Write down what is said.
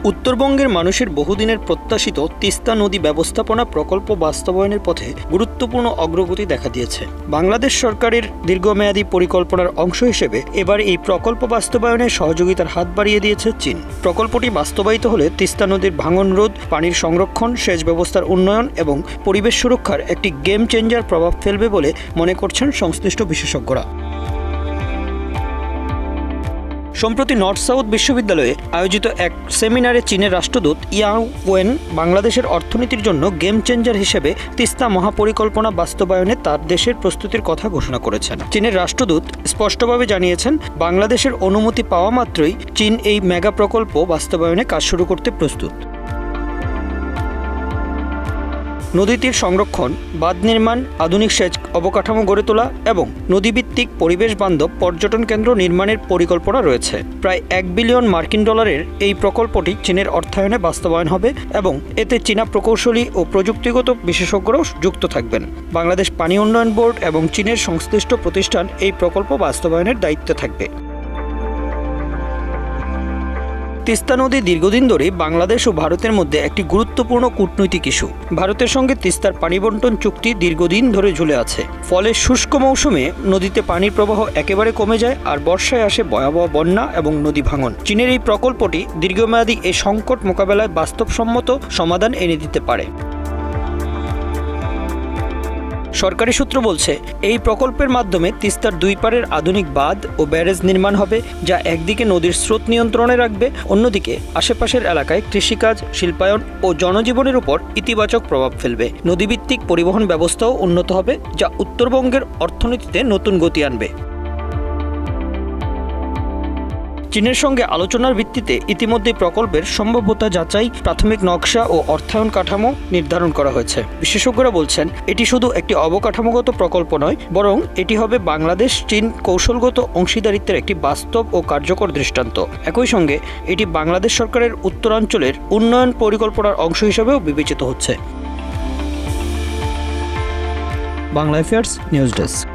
উত্তরবঙ্গের মানুষের বহুদিনের প্রত্যাশিত তিস্তা নদী ব্যবস্থাপনা প্রকল্প বাস্তবায়নের পথে গুরুত্বপূর্ণ অগ্রগতি দেখা দিয়েছে। বাংলাদেশ সরকারের দীর্ঘমেয়াদী পরিকল্পনার অংশ হিসেবে এবার এই প্রকল্প বাস্তবায়নে সহযোগিতার হাত বাড়িয়ে দিয়েছে চীন। প্রকল্পটি বাস্তবায়িত হলে তিস্তা নদীর ভাঙন রোধ, পানির সংরক্ষণ, সেচ ব্যবস্থার উন্নয়ন এবং পরিবেশ সুরক্ষার একটি গেম চেঞ্জার প্রভাব ফেলবে বলে মনে করছেন সংশ্লিষ্ট বিশেষজ্ঞরা। সম্প্রতি নর্থ সাউথ বিশ্ববিদ্যালয়ে আয়োজিত এক সেমিনারে চীনের রাষ্ট্রদূত ইয়াং ওয়েন বাংলাদেশের অর্থনীতির জন্য গেম চেঞ্জার হিসেবে তিস্তা মহাপরিকল্পনা বাস্তবায়নে তার দেশের প্রস্তুতির কথা ঘোষণা করেছেন। চীনের রাষ্ট্রদূত স্পষ্টভাবে জানিয়েছেন, বাংলাদেশের অনুমতি পাওয়া মাত্রই চীন এই মেগা প্রকল্প বাস্তবায়নে কাজ শুরু করতে প্রস্তুত। নদীতীর সংরক্ষণ, বাঁধ নির্মাণ, আধুনিক সেচ অবকাঠামো গড়ে তোলা এবং নদীভিত্তিক পরিবেশ বান্ধব পর্যটন কেন্দ্র নির্মাণের পরিকল্পনা রয়েছে। প্রায় $1 বিলিয়ন এই প্রকল্পটি চীনের অর্থায়নে বাস্তবায়ন হবে এবং এতে চীনা প্রকৌশলী ও প্রযুক্তিগত বিশেষজ্ঞরাও যুক্ত থাকবেন। বাংলাদেশ পানি উন্নয়ন বোর্ড এবং চীনের সংশ্লিষ্ট প্রতিষ্ঠান এই প্রকল্প বাস্তবায়নের দায়িত্বে থাকবে। তিস্তা নদী দীর্ঘদিন ধরে বাংলাদেশ ও ভারতের মধ্যে একটি গুরুত্বপূর্ণ কূটনৈতিক ইস্যু। ভারতের সঙ্গে তিস্তার পানি বণ্টন চুক্তি দীর্ঘদিন ধরে ঝুলে আছে। ফলে শুষ্ক মৌসুমে নদীতে পানির প্রবাহ একেবারে কমে যায় আর বর্ষায় আসে ভয়াবহ বন্যা এবং নদী ভাঙন। চীনের এই প্রকল্পটি দীর্ঘমেয়াদী এই সংকট মোকাবেলায় বাস্তবসম্মত সমাধান এনে দিতে পারে। সরকারি সূত্র বলছে, এই প্রকল্পের মাধ্যমে তিস্তার দুই পারের আধুনিক বাঁধ ও ব্যারেজ নির্মাণ হবে, যা একদিকে নদীর স্রোত নিয়ন্ত্রণে রাখবে, অন্যদিকে আশেপাশের এলাকায় কৃষিকাজ, শিল্পায়ন ও জনজীবনের উপর ইতিবাচক প্রভাব ফেলবে। নদীভিত্তিক পরিবহন ব্যবস্থাও উন্নত হবে, যা উত্তরবঙ্গের অর্থনীতিতে নতুন গতি আনবে। চীনের সঙ্গে আলোচনার ভিত্তিতে ইতিমধ্যে প্রকল্পের সম্ভাব্যতা যাচাই, প্রাথমিক নকশা ও অর্থায়ন কাঠামো নির্ধারণ করা হয়েছে। বিশেষজ্ঞরা বলছেন, এটি শুধু একটি অবকাঠামোগত প্রকল্প নয়, বরং এটি হবে বাংলাদেশ চীন কৌশলগত অংশীদারিত্বের একটি বাস্তব ও কার্যকর দৃষ্টান্ত। একই সঙ্গে এটি বাংলাদেশ সরকারের উত্তরাঞ্চলের উন্নয়ন পরিকল্পনার অংশ হিসেবেও বিবেচিত হচ্ছে। Bangla affairs news desk.